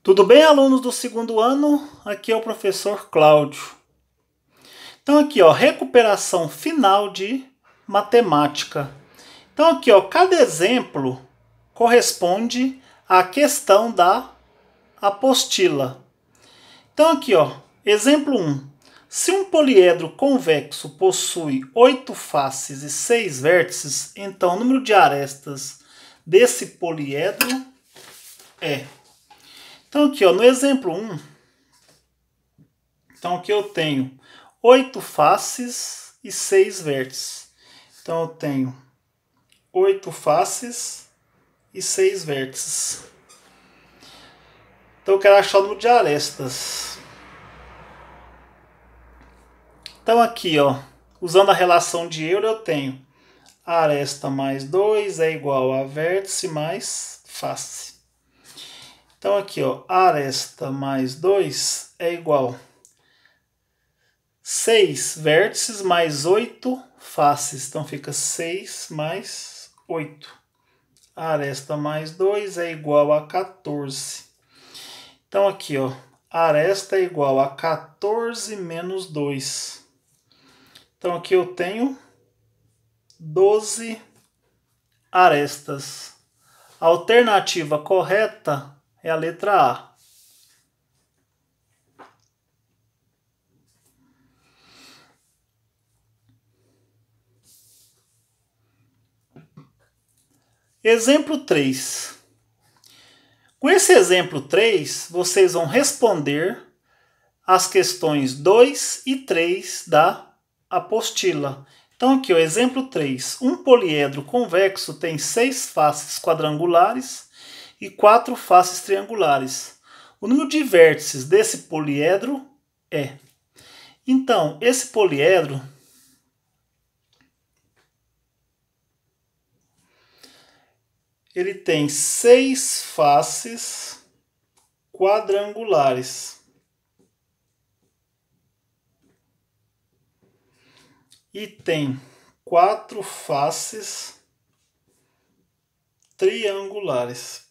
Tudo bem, alunos do segundo ano? Aqui é o professor Cláudio. Então aqui, ó, recuperação final de matemática. Então aqui, ó, cada exemplo corresponde à questão da apostila. Então aqui, ó, exemplo 1. Se um poliedro convexo possui 8 faces e 6 vértices, então o número de arestas desse poliedro é... Então aqui, ó, no exemplo 1, então aqui eu tenho 8 faces e 6 vértices. Então eu tenho 8 faces e 6 vértices. Então eu quero achar o número de arestas. Então aqui, ó, usando a relação de Euler, eu tenho aresta mais 2 é igual a vértice mais face. Então aqui, ó, aresta mais 2 é igual 6 vértices mais 8 faces. Então fica 6 mais 8. Aresta mais 2 é igual a 14. Então aqui, ó, aresta é igual a 14 menos 2. Então aqui eu tenho 12 arestas. A alternativa correta é a letra A. Exemplo 3. Com esse exemplo 3, vocês vão responder as questões 2 e 3 da apostila. Então aqui, o exemplo 3. Um poliedro convexo tem 6 faces quadrangulares e 4 faces triangulares. O número de vértices desse poliedro é... Então, esse poliedro ele tem 6 faces quadrangulares e tem 4 faces triangulares.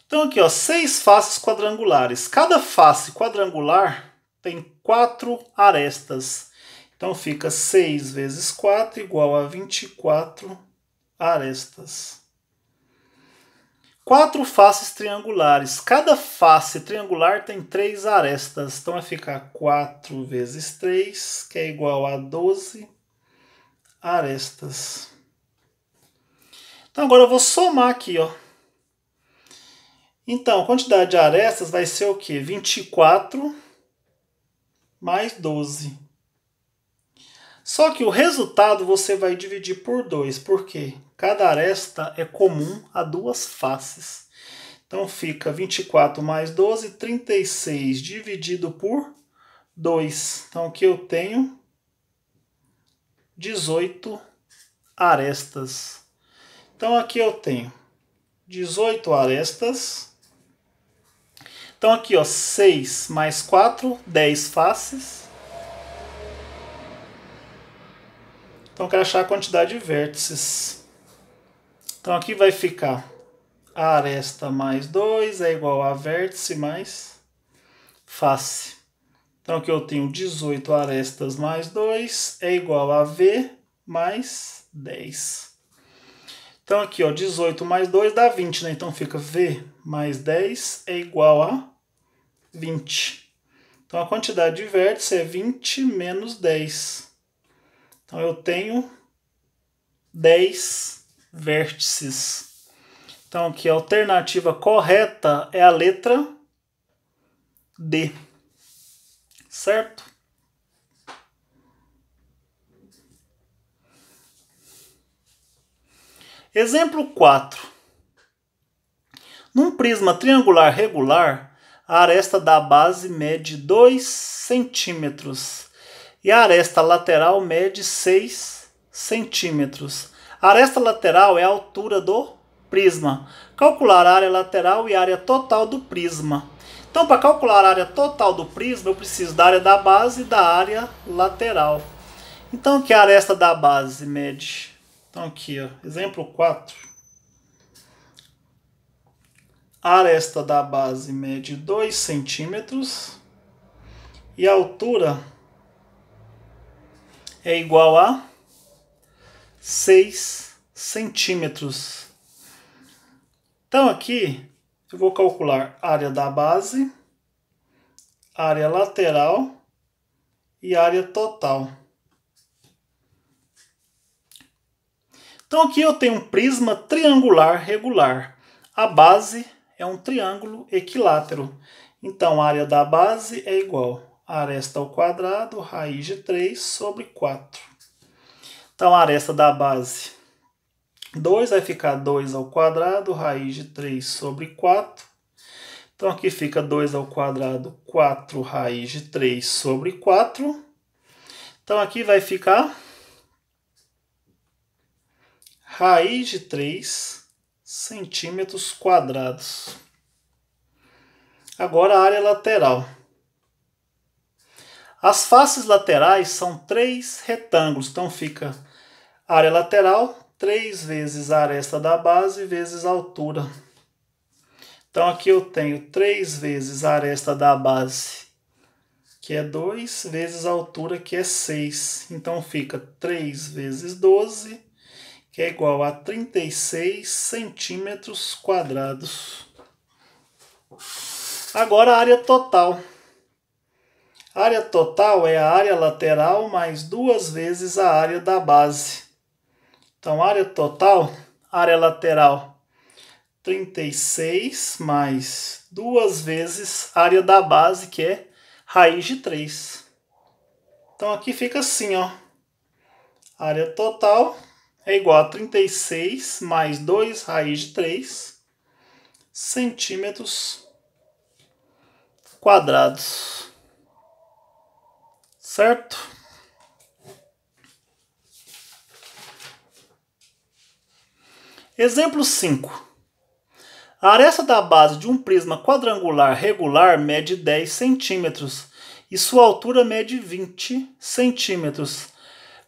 Então aqui, ó, 6 faces quadrangulares. Cada face quadrangular tem 4 arestas. Então fica 6 vezes 4 igual a 24 arestas. 4 faces triangulares. Cada face triangular tem 3 arestas. Então vai ficar 4 vezes 3, que é igual a 12 arestas. Então agora eu vou somar aqui, ó. Então, a quantidade de arestas vai ser o quê? 24 mais 12. Só que o resultado você vai dividir por 2, porque cada aresta é comum a 2 faces. Então fica 24 mais 12, 36 dividido por 2. Então aqui eu tenho 18 arestas. Então aqui eu tenho 18 arestas. Então aqui, ó, 6 mais 4, 10 faces. Então eu quero achar a quantidade de vértices. Então aqui vai ficar a aresta mais 2 é igual a vértice mais face. Então aqui eu tenho 18 arestas mais 2 é igual a V mais 10. Então aqui, ó, 18 mais 2 dá 20, né? Então fica V mais 10 é igual a 20. Então a quantidade de vértices é 20 menos 10. Então eu tenho 10 vértices. Então aqui a alternativa correta é a letra D. Certo? Exemplo 4. Num prisma triangular regular, a aresta da base mede 2 centímetros e a aresta lateral mede 6 centímetros. A aresta lateral é a altura do prisma. Calcular a área lateral e a área total do prisma. Então, para calcular a área total do prisma, eu preciso da área da base e da área lateral. Então, que a aresta da base mede... Então aqui, ó, exemplo 4. A aresta da base mede 2 centímetros e a altura é igual a 6 centímetros. Então aqui eu vou calcular área da base, área lateral e área total. Então aqui eu tenho um prisma triangular regular. A base é um triângulo equilátero. Então a área da base é igual a aresta ao quadrado, raiz de 3 sobre 4. Então a aresta da base 2 vai ficar 2 ao quadrado, raiz de 3 sobre 4. Então aqui fica 2 ao quadrado, 4 raiz de 3 sobre 4. Então aqui vai ficar raiz de 3 centímetros quadrados. Agora a área lateral. As faces laterais são 3 retângulos, então fica área lateral 3 vezes a aresta da base vezes a altura. Então aqui eu tenho 3 vezes a aresta da base, que é 2, vezes a altura, que é 6. Então fica 3 vezes 12, que é igual a 36 centímetros quadrados. Agora a área total. A área total é a área lateral mais 2 vezes a área da base. Então, área total, área lateral, 36 mais 2 vezes área da base, que é raiz de 3. Então, aqui fica assim, ó. Área total é igual a 36 mais 2 raiz de 3 centímetros quadrados. Certo? Exemplo 5. A aresta da base de um prisma quadrangular regular mede 10 centímetros e sua altura mede 20 centímetros.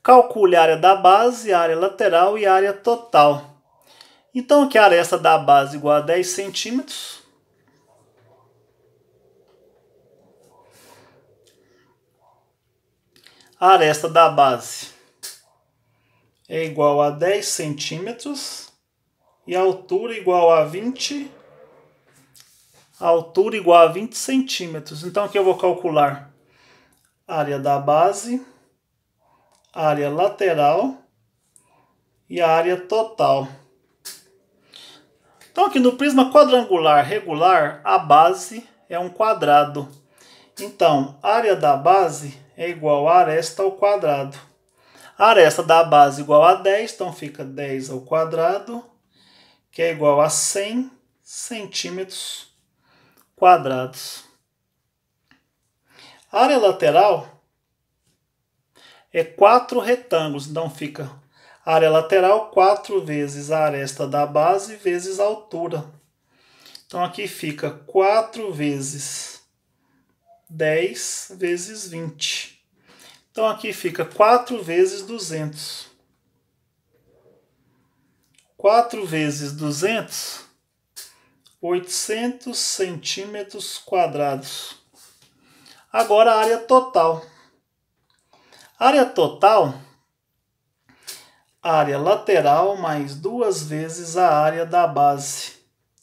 Calcule a área da base, a área lateral e a área total. Então aqui a aresta da base igual a 10 centímetros. A aresta da base é igual a 10 centímetros e a altura igual a 20 centímetros. Então aqui eu vou calcular a área da base, a área lateral e a área total. Então aqui no prisma quadrangular regular, a base é um quadrado. Então, a área da base é igual a aresta ao quadrado. A aresta da base igual a 10, então fica 10 ao quadrado, que é igual a 100 centímetros quadrados. A área lateral é 4 retângulos, então fica a área lateral 4 vezes a aresta da base vezes a altura. Então aqui fica 4 vezes 10 vezes 20. Então aqui fica 4 vezes 200. 4 vezes 200, 800 centímetros quadrados. Agora a área total. Área total, área lateral mais 2 vezes a área da base.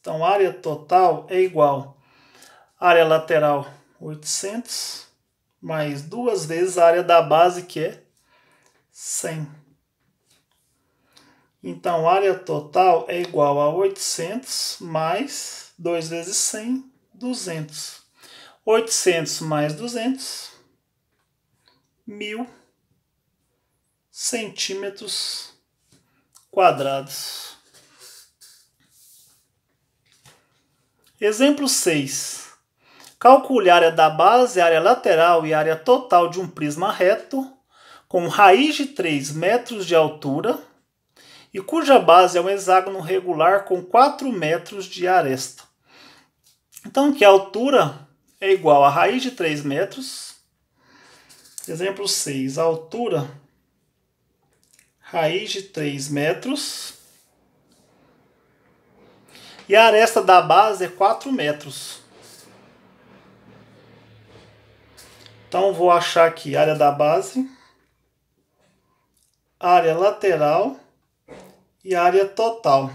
Então, a área total é igual a área lateral 800 mais 2 vezes a área da base, que é 100. Então, a área total é igual a 800 mais 2 vezes 100, 200. 800 mais 200, 1000 centímetros quadrados. Exemplo 6. Calcule a área da base, a área lateral e a área total de um prisma reto com raiz de 3 metros de altura e cuja base é um hexágono regular com 4 metros de aresta. Então, que a altura é igual a raiz de 3 metros. Exemplo 6. A altura, raiz de 3 metros. E a aresta da base é 4 metros. Então, vou achar aqui a área da base, área lateral e área total.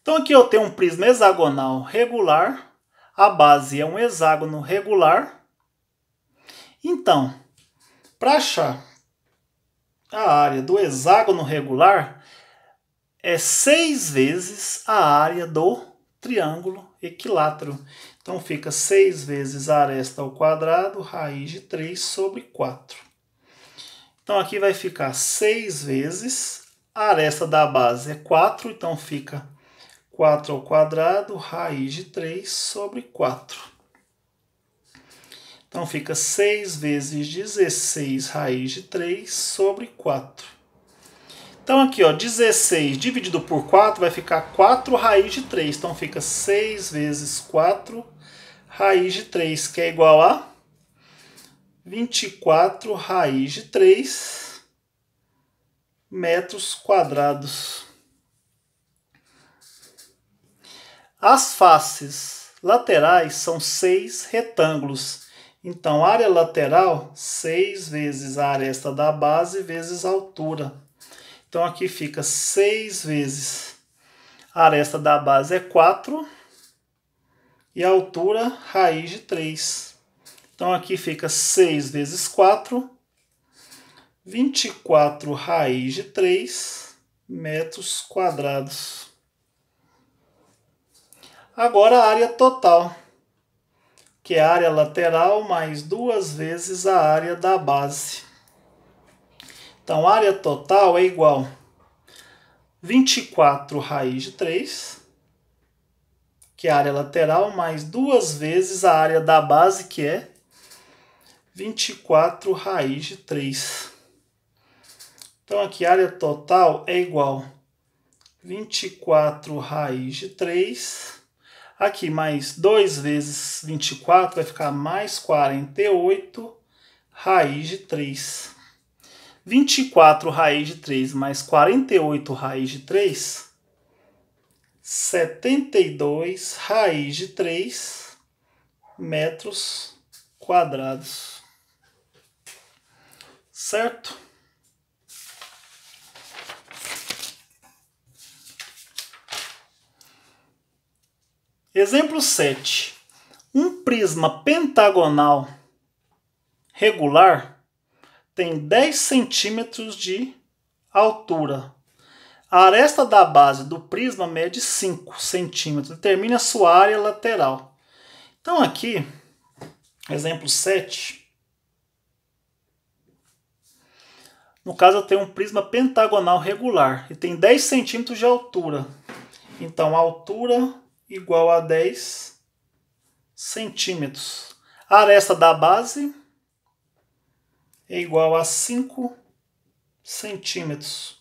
Então, aqui eu tenho um prisma hexagonal regular. A base é um hexágono regular. Então, para achar a área do hexágono regular, é 6 vezes a área do triângulo equilátero. Então, fica 6 vezes a aresta ao quadrado, raiz de 3 sobre 4. Então, aqui vai ficar 6 vezes, a aresta da base é 4, então fica 4 ao quadrado, raiz de 3 sobre 4. Então, fica 6 vezes 16, raiz de 3 sobre 4. Então, aqui, ó, 16 dividido por 4 vai ficar 4 raiz de 3. Então, fica 6 vezes 4 raiz de 3, que é igual a 24 raiz de 3 metros quadrados. As faces laterais são 6 retângulos. Então, área lateral, 6 vezes a aresta da base vezes a altura. Então, aqui fica 6 vezes a aresta da base é 4 e a altura, raiz de 3. Então, aqui fica 6 vezes 4, 24 raiz de 3 metros quadrados. Agora, a área total, que é a área lateral mais 2 vezes a área da base. Então, a área total é igual a 24 raiz de 3, que é a área lateral, mais 2 vezes a área da base, que é 24 raiz de 3. Então, aqui a área total é igual a 24 raiz de 3. Aqui, mais 2 vezes 24 vai ficar mais 48 raiz de 3. 24 raiz de 3 mais 48 raiz de 3, 72 raiz de 3 metros quadrados. Certo? Exemplo 7. Um prisma pentagonal regular tem 10 centímetros de altura. A aresta da base do prisma mede 5 centímetros. Determine a sua área lateral. Então aqui, exemplo 7. No caso eu tenho um prisma pentagonal regular e tem 10 centímetros de altura. Então a altura igual a 10 centímetros. A aresta da base é igual a 5 centímetros.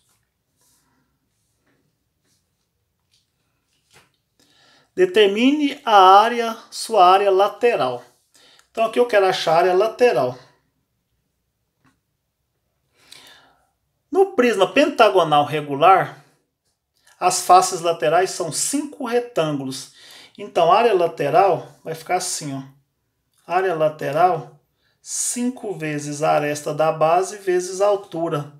Determine a área, sua área lateral. Então aqui eu quero achar a área lateral. No prisma pentagonal regular, as faces laterais são 5 retângulos. Então a área lateral vai ficar assim, ó. Área lateral, 5 vezes a aresta da base vezes a altura.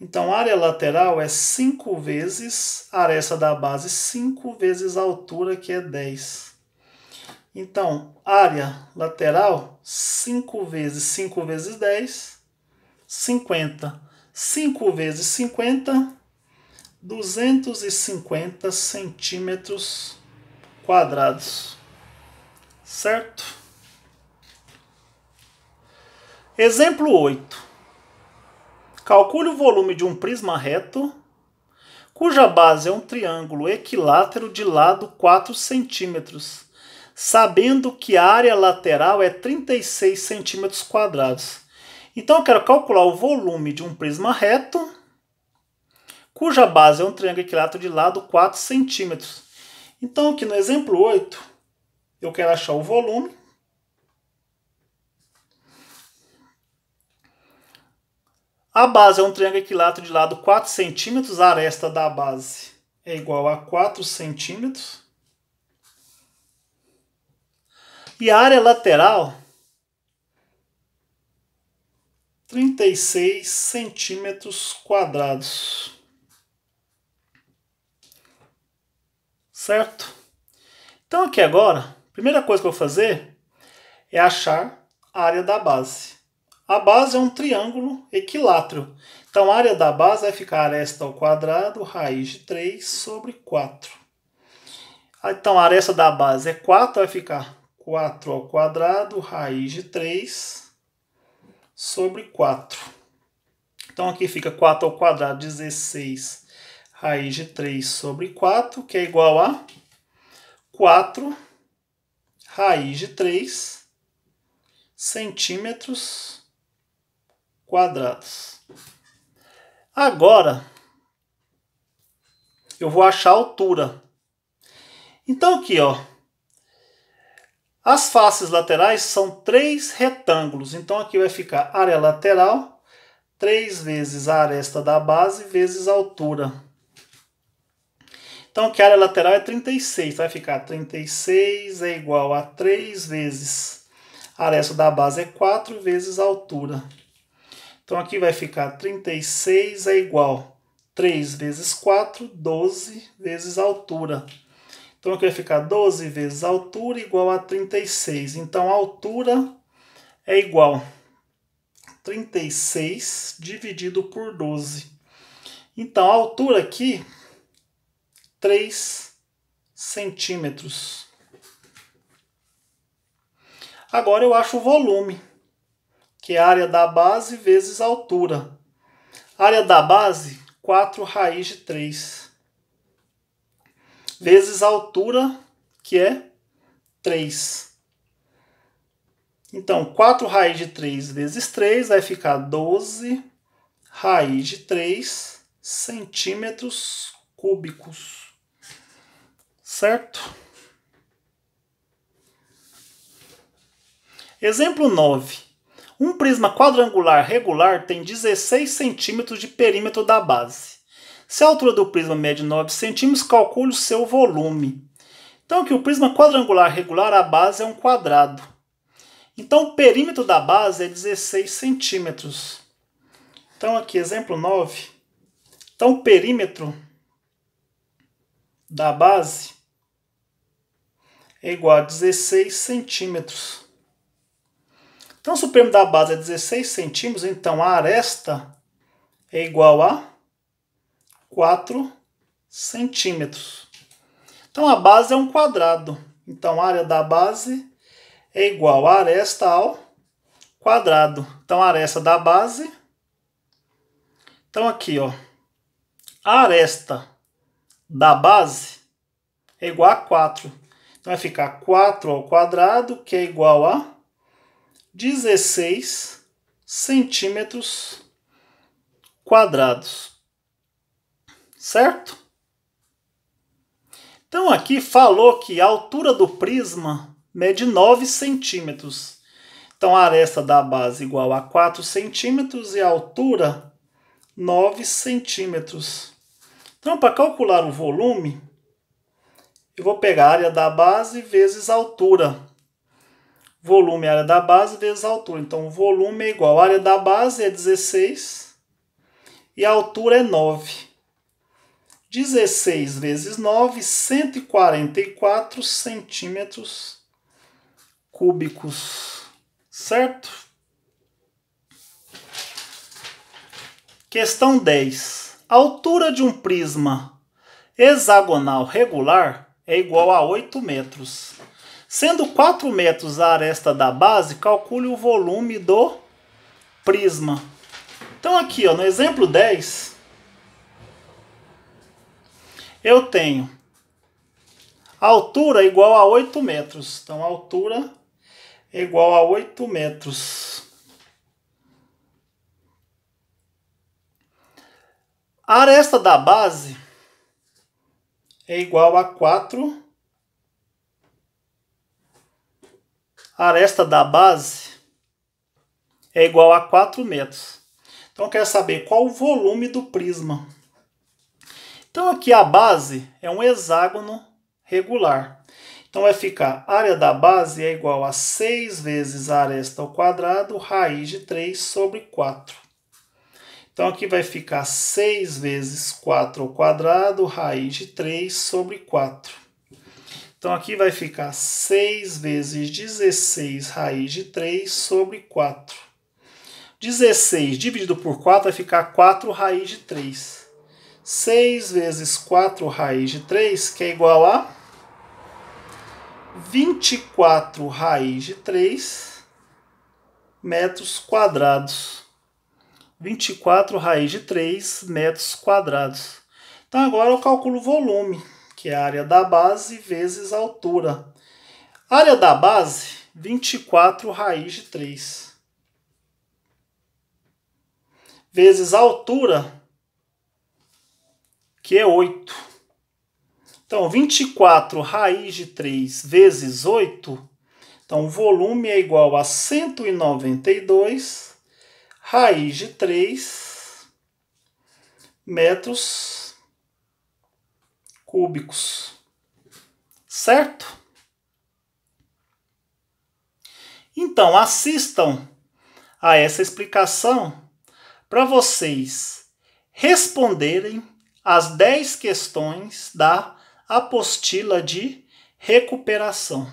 Então, a área lateral é 5 vezes a aresta da base, 5 vezes a altura, que é 10. Então, área lateral, 5 vezes 10, 50. 5 vezes 50, 250 centímetros quadrados. Certo? Exemplo 8. Calcule o volume de um prisma reto, cuja base é um triângulo equilátero de lado 4 centímetros, sabendo que a área lateral é 36 centímetros quadrados. Então eu quero calcular o volume de um prisma reto, cuja base é um triângulo equilátero de lado 4 centímetros. Então aqui no exemplo 8, eu quero achar o volume. A base é um triângulo equilátero de lado 4 centímetros, a aresta da base é igual a 4 centímetros. E a área lateral, 36 centímetros quadrados. Certo? Então aqui agora, a primeira coisa que eu vou fazer é achar a área da base. A base é um triângulo equilátero. Então a área da base vai ficar aresta ao quadrado, raiz de 3 sobre 4. Então a aresta da base é 4, vai ficar 4 ao quadrado, raiz de 3 sobre 4. Então aqui fica 4 ao quadrado, 16, raiz de 3 sobre 4, que é igual a 4 raiz de 3 centímetros quadrados. Agora, eu vou achar a altura. Então aqui, ó, as faces laterais são 3 retângulos. Então aqui vai ficar área lateral, 3 vezes a aresta da base, vezes a altura. Então aqui a área lateral é 36. Vai ficar 36 é igual a 3 vezes a aresta da base é 4 vezes a altura. Então aqui vai ficar 36 é igual a 3 vezes 4, 12 vezes a altura. Então aqui vai ficar 12 vezes a altura igual a 36. Então a altura é igual a 36 dividido por 12. Então a altura aqui, 3 centímetros. Agora eu acho o volume, que é a área da base vezes a altura. A área da base, 4 raiz de 3. Vezes a altura, que é 3. Então, 4 raiz de 3 vezes 3 vai ficar 12 raiz de 3 centímetros cúbicos. Certo? Exemplo 9. Um prisma quadrangular regular tem 16 centímetros de perímetro da base. Se a altura do prisma mede 9 centímetros, calcule o seu volume. Então aqui o prisma quadrangular regular, a base é um quadrado. Então o perímetro da base é 16 centímetros. Então aqui, exemplo 9. Então o perímetro da base é igual a 16 centímetros. Então, se o perímetro da base é 16 centímetros, então a aresta é igual a 4 centímetros. Então, a base é um quadrado. Então, a área da base é igual a aresta ao quadrado. Então, a aresta da base... Então, aqui, ó, a aresta da base é igual a 4. Então, vai ficar 4 ao quadrado, que é igual a 16 centímetros quadrados. Certo? Então aqui falou que a altura do prisma mede 9 centímetros. Então a aresta da base igual a 4 centímetros e a altura 9 centímetros. Então para calcular o volume, eu vou pegar a área da base vezes a altura. Volume é a área da base vezes a altura. Então, o volume é igual. A área da base é 16 e a altura é 9. 16 vezes 9, 144 centímetros cúbicos. Certo? Questão 10. A altura de um prisma hexagonal regular é igual a 8 metros. Sendo 4 metros a aresta da base, calcule o volume do prisma. Então aqui, ó, no exemplo 10, eu tenho a altura igual a 8 metros. Então a altura é igual a 8 metros. A aresta da base é igual a 4. A aresta da base é igual a 4 metros. Então, eu quero saber qual o volume do prisma. Então, aqui a base é um hexágono regular. Então, vai ficar a área da base é igual a 6 vezes a aresta ao quadrado, raiz de 3 sobre 4. Então, aqui vai ficar 6 vezes 4 ao quadrado, raiz de 3 sobre 4. Então, aqui vai ficar 6 vezes 16, raiz de 3 sobre 4. 16 dividido por 4 vai ficar 4 raiz de 3. 6 vezes 4 raiz de 3, que é igual a 24 raiz de 3 metros quadrados. 24 raiz de 3 metros quadrados. Então agora eu calculo o volume, que é a área da base vezes a altura. Área da base, 24 raiz de 3. Vezes a altura, que é 8. Então, 24 raiz de 3 vezes 8, então o volume é igual a 192 raiz de 3 metros cúbicos. Certo? Então, assistam a essa explicação para vocês responderem as 10 questões da apostila de recuperação.